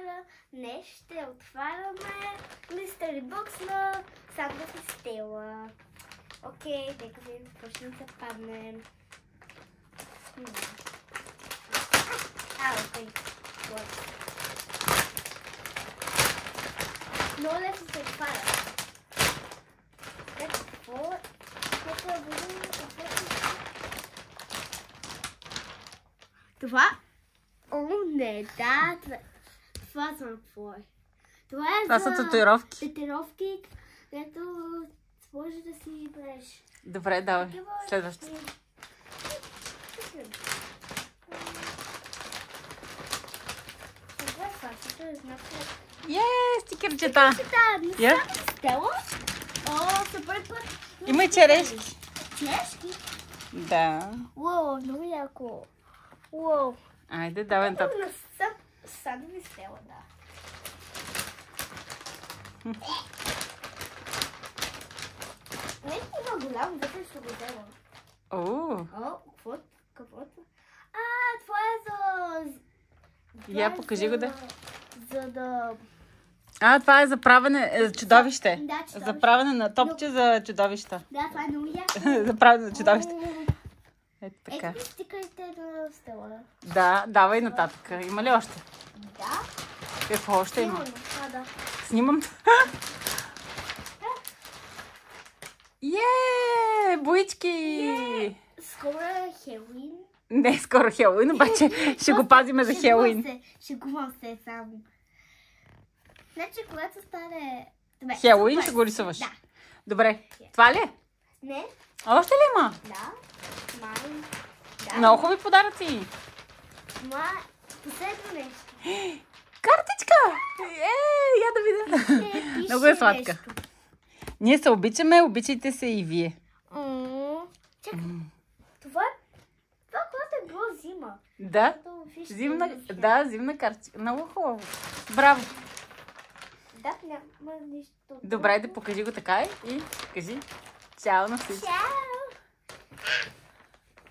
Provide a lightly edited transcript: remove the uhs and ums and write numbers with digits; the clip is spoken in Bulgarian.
отваря. Днес ще отваряме мистери бокс на Сандър и Стела. Окей, нека ви почнем да паднем. Окей. Много лесно се отваря. Какво? Това? О, не, да. Това знам какво е. Това са татуировки. Татуировки, където може да си избереш. Добре, давай. Следващото. Стикерчета. Стела? О, супер път. Има и черешки. Черешки? Да. Уау, много яко. Уау. Айде, давай нататък. Сандър и Стела, да. Не има голям, вътре ще го взема. О, какво е това? Това е за... Я, покажи го да. За да... Това е за правене чудовище. Да, чудовище. За правене на топче за чудовища. Да, това е много яко. За правене на чудовище. Ето така. Ето стикерите на Стела. Да, давай нататък. Има ли още? Да. Какво още има? Да. Снимам. Боички! Скоро е Хелуин. Не, скоро Хелуин, обаче ще го пазиме за Хелуин. Шегувам се само. Значи, когато стане... Хелуин ще го рисуваш? Да. Добре. Това ли е? Не. Още ли има? Да. Да. Много хубави подаръци. Последно нещо. Картичка! Я да видя. Много е сладка. Нещо. Ние се обичаме, обичайте се и вие. Чакай. Това, когато е било зима. Да? Зимна картичка. Много хубаво. Браво. Да, няма нищо. Добре, да покажи го така и кажи чао на всички. Чао!